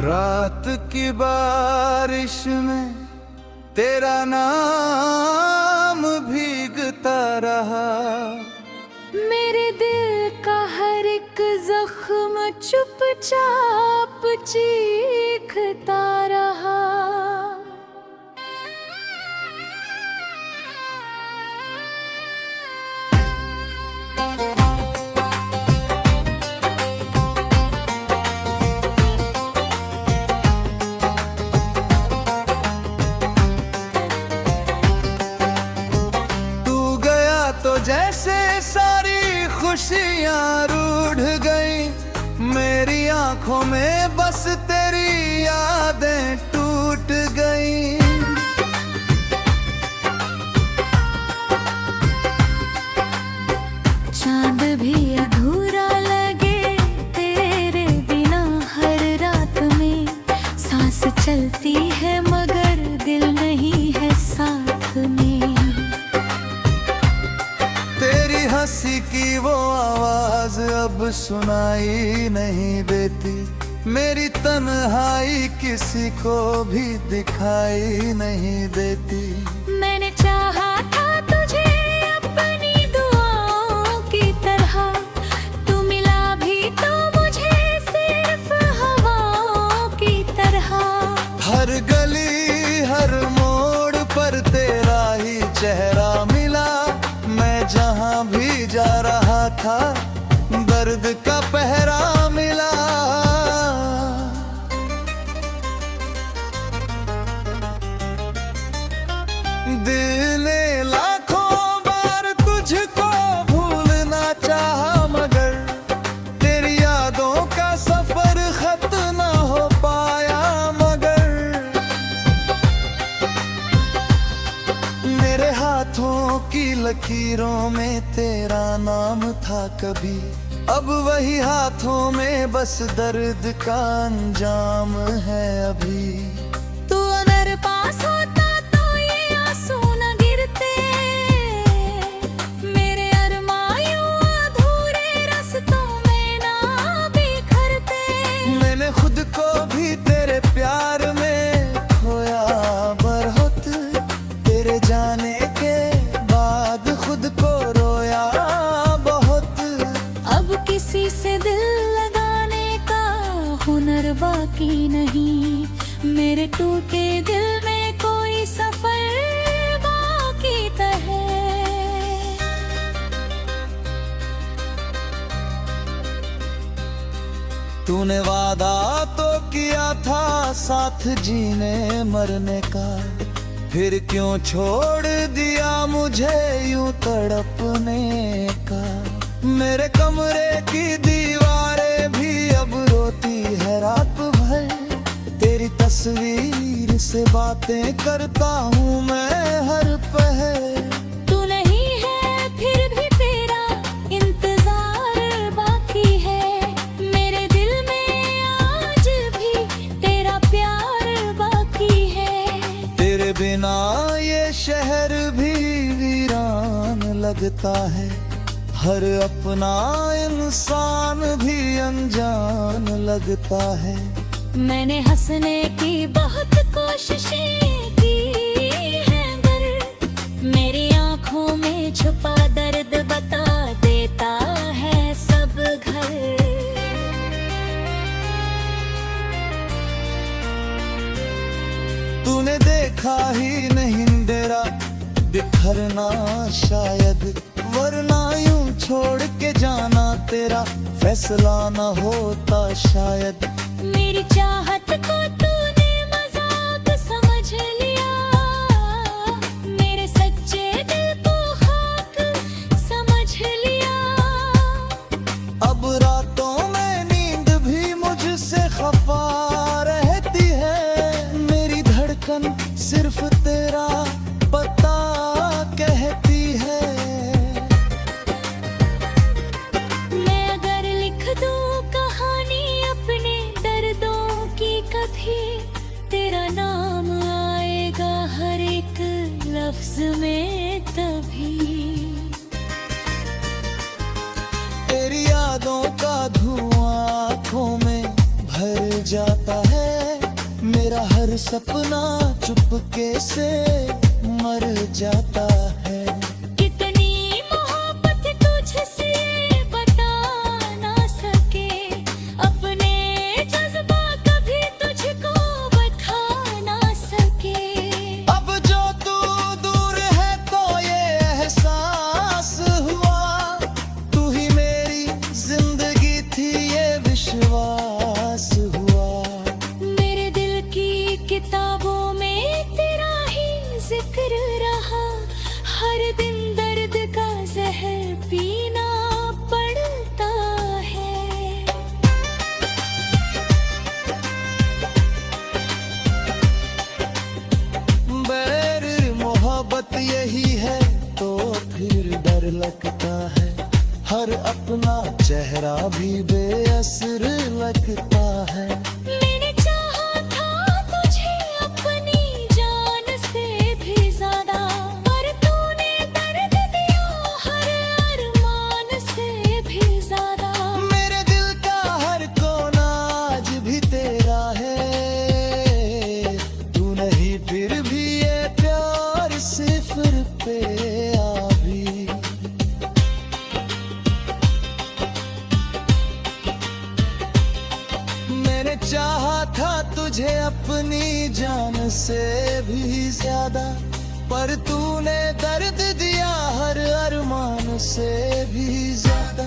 रात की बारिश में तेरा नाम भीगता रहा। मेरे दिल का हर एक जख्म चुपचाप चीखता रहा। तो जैसे सारी खुशियां रूठ गई, मेरी आंखों में बस तेरी यादें टूट गई। चांद भी अधूरा लगे तेरे बिना। हर रात में सांस चलती है मगर दिल नहीं है साथ में। तेरी हंसी की वो आवाज अब सुनाई नहीं देती। मेरी तन्हाई किसी को भी दिखाई नहीं देती। मैंने चाहा था तुझे अपनी दुआओं की तरह, तू मिला भी तो मुझे सिर्फ हवाओं की तरह। हर गली हर मोड़ पर तेरा ही चेहरा मिला। मैं जहां भी जा रहा था दर्द का पहरा मिला। दिल ने लाखों बार तुझको भूलना चाहा, मगर तेरी यादों का सफर खत्म न हो पाया। मगर मेरे हाथों की लकीरों में तेरा नाम था कभी, अब वही हाथों में बस दर्द का अंजाम है अभी। तू अगर पास होता तो ये आंसू न गिरते। मेरे अरमायों अधूरे रास्तों में ना बिखरते। मैंने खुद को भी तेरे प्यार में खोया बहुत। तेरे जाने के बाद खुद को रोया बहुत। अब किसी से दिल लगाने का हुनर बाकी नहीं। मेरे टूटे दिल में कोई सफर बाकी तो है। तूने वादा तो किया था साथ जीने मरने का, फिर क्यों छोड़ दिया मुझे यूं तड़पने का। मेरे कमरे की दीवारें भी अब रोती है रात भर। तेरी तस्वीर से बातें करता हूँ मैं हर पहर। तू नहीं है फिर भी तेरा इंतजार बाकी है। मेरे दिल में आज भी तेरा प्यार बाकी है। तेरे बिना ये शहर भी वीरान लगता है। हर अपना इंसान भी अनजान लगता है। मैंने हंसने की बहुत कोशिशें की हैं, पर मेरी आंखों में छुपा दर्द बता देता है सब घर। तूने देखा ही नहीं मेरा बिखरना शायद, वरना यूं छोड़ के जाना तेरा फैसला न होता शायद। मेरी चाहत को तूने मजाक समझ लिया। मेरे सच्चे दिल को खाक समझ लिया। अब रातों में नींद भी मुझसे खफा रहती है। मेरी धड़कन सिर्फ तेरा पता कहती है। मैं अगर लिख दूं कहानी अपने दर्दों की, कभी तेरा नाम आएगा हर एक लफ्ज में तभी। तेरी यादों का धुआं आँखों में भर जाता है। सपना चुपके से मर जाता है। कितनी मोहब्बत तुझसे बता ना सके, अपने जज्बा कभी तुझको बता ना सके। अब जो तू दूर है तो ये एहसास हुआ, तू ही मेरी जिंदगी थी ये विश्वास हुआ। मेरे दिल की किताबों में तेरा ही जिक्र रहा, हर दिन दर्द का जहर पीना पड़ता है। बैर मोहब्बत यही है तो फिर डर लगता है, हर अपना चेहरा भी बेअसर लगता है। मैंने चाहा था तुझे अपनी जान से भी ज्यादा, पर तूने दर्द दिया हर अरमान से भी ज्यादा। मेरे दिल का हर कोना आज भी तेरा है, तू नहीं फिर भी ये प्यार सिफर पे अभी। मैंने चाहा था तुझे अपनी जान से भी ज्यादा, पर तूने दर्द दिया हर अरमान से भी ज्यादा।